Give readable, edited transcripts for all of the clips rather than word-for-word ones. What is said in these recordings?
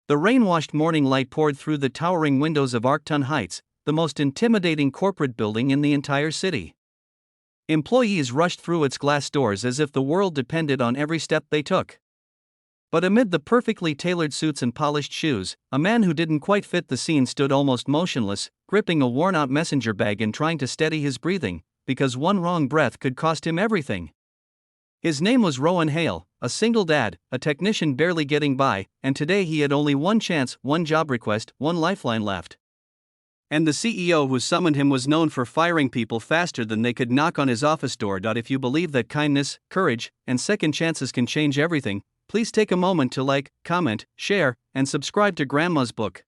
The rain-washed morning light poured through the towering windows of Arcton Heights, the most intimidating corporate building in the entire city. Employees rushed through its glass doors as if the world depended on every step they took. But amid the perfectly tailored suits and polished shoes, a man who didn't quite fit the scene stood almost motionless, gripping a worn-out messenger bag and trying to steady his breathing, because one wrong breath could cost him everything. His name was Rowan Hale, a single dad, a technician barely getting by, and today he had only one chance, one job request, one lifeline left. And the CEO who summoned him was known for firing people faster than they could knock on his office door. If you believe that kindness, courage, and second chances can change everything, please take a moment to like, comment, share, and subscribe to Grandma's book.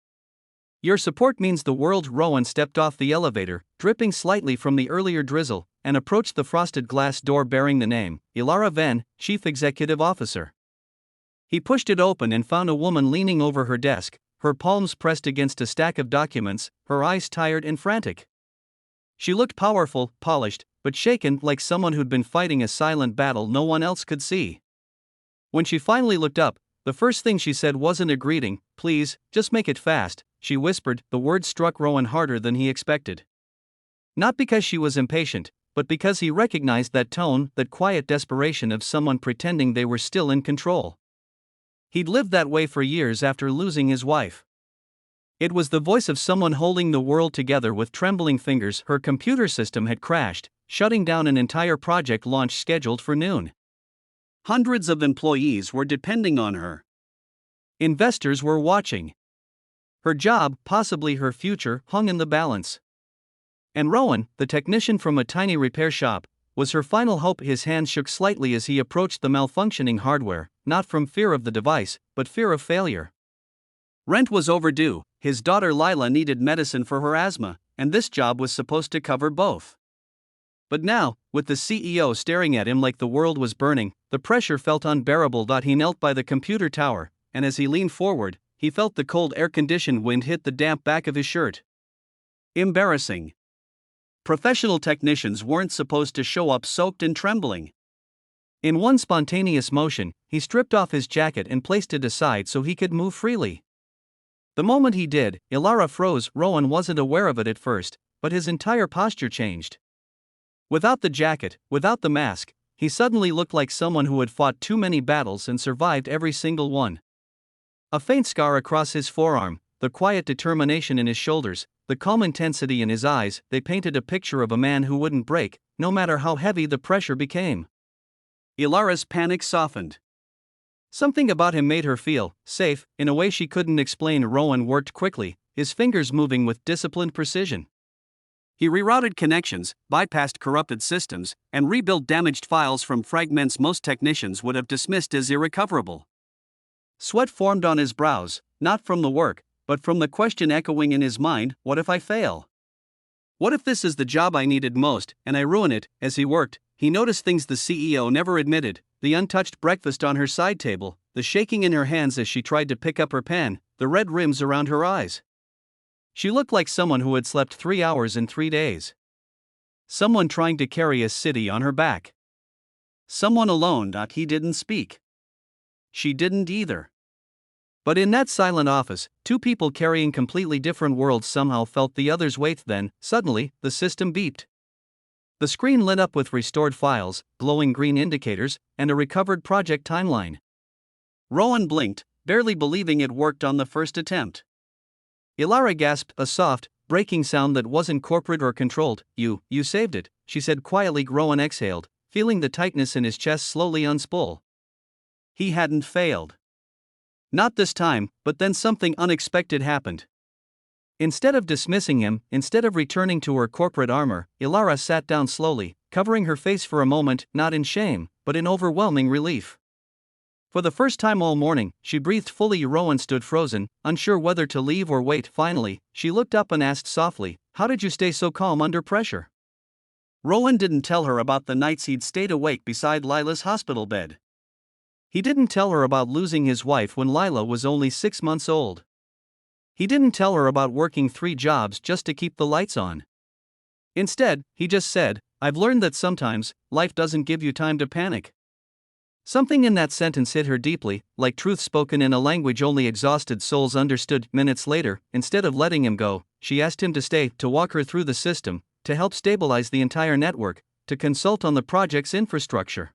Your support means the world. Rowan stepped off the elevator, dripping slightly from the earlier drizzle, and approached the frosted glass door bearing the name, Ilara Venn, Chief Executive Officer. He pushed it open and found a woman leaning over her desk, her palms pressed against a stack of documents, her eyes tired and frantic. She looked powerful, polished, but shaken, like someone who'd been fighting a silent battle no one else could see. When she finally looked up, the first thing she said wasn't a greeting. "Please, just make it fast," she whispered. The words struck Rowan harder than he expected. Not because she was impatient, but because he recognized that tone, that quiet desperation of someone pretending they were still in control. He'd lived that way for years after losing his wife. It was the voice of someone holding the world together with trembling fingers. Her computer system had crashed, shutting down an entire project launch scheduled for noon. Hundreds of employees were depending on her. Investors were watching. Her job, possibly her future, hung in the balance. And Rowan, the technician from a tiny repair shop, was her final hope. His hands shook slightly as he approached the malfunctioning hardware, not from fear of the device, but fear of failure. Rent was overdue, his daughter Lila needed medicine for her asthma, and this job was supposed to cover both. But now, with the CEO staring at him like the world was burning, the pressure felt unbearable. He knelt by the computer tower, and as he leaned forward, he felt the cold air-conditioned wind hit the damp back of his shirt. Embarrassing. Professional technicians weren't supposed to show up soaked and trembling. In one spontaneous motion, he stripped off his jacket and placed it aside so he could move freely. The moment he did, Ilara froze. Rowan wasn't aware of it at first, but his entire posture changed. Without the jacket, without the mask, he suddenly looked like someone who had fought too many battles and survived every single one. A faint scar across his forearm, the quiet determination in his shoulders, the calm intensity in his eyes, they painted a picture of a man who wouldn't break, no matter how heavy the pressure became. Ilara's panic softened. Something about him made her feel safe, in a way she couldn't explain. Rowan worked quickly, his fingers moving with disciplined precision. He rerouted connections, bypassed corrupted systems, and rebuilt damaged files from fragments most technicians would have dismissed as irrecoverable. Sweat formed on his brows, not from the work, but from the question echoing in his mind: what if I fail? What if this is the job I needed most, and I ruin it? As he worked, he noticed things the CEO never admitted: the untouched breakfast on her side table, the shaking in her hands as she tried to pick up her pen, the red rims around her eyes. She looked like someone who had slept 3 hours in 3 days. Someone trying to carry a city on her back. Someone alone. He didn't speak. She didn't either. But in that silent office, two people carrying completely different worlds somehow felt the other's weight. Then, suddenly, the system beeped. The screen lit up with restored files, glowing green indicators, and a recovered project timeline. Rowan blinked, barely believing it worked on the first attempt. Ilara gasped, a soft, breaking sound that wasn't corporate or controlled. You saved it," she said quietly. Rowan exhaled, feeling the tightness in his chest slowly unspool. He hadn't failed. Not this time, but then something unexpected happened. Instead of dismissing him, instead of returning to her corporate armor, Ilara sat down slowly, covering her face for a moment, not in shame, but in overwhelming relief. For the first time all morning, she breathed fully. Rowan stood frozen, unsure whether to leave or wait. Finally, she looked up and asked softly, "How did you stay so calm under pressure?" Rowan didn't tell her about the nights he'd stayed awake beside Lila's hospital bed. He didn't tell her about losing his wife when Lila was only 6 months old. He didn't tell her about working 3 jobs just to keep the lights on. Instead, he just said, "I've learned that sometimes, life doesn't give you time to panic." Something in that sentence hit her deeply, like truth spoken in a language only exhausted souls understood. Minutes later, instead of letting him go, she asked him to stay, to walk her through the system, to help stabilize the entire network, to consult on the project's infrastructure.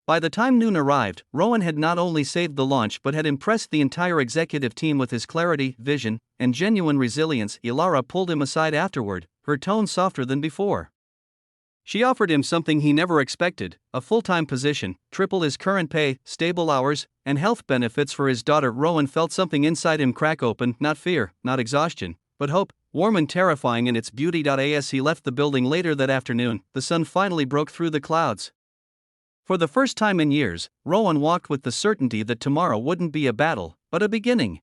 By the time noon arrived, Rowan had not only saved the launch but had impressed the entire executive team with his clarity, vision, and genuine resilience. Ilara pulled him aside afterward, her tone softer than before. She offered him something he never expected, a full-time position, triple his current pay, stable hours, and health benefits for his daughter. Rowan felt something inside him crack open, not fear, not exhaustion, but hope, warm and terrifying in its beauty. As he left the building later that afternoon, the sun finally broke through the clouds. For the first time in years, Rowan walked with the certainty that tomorrow wouldn't be a battle, but a beginning.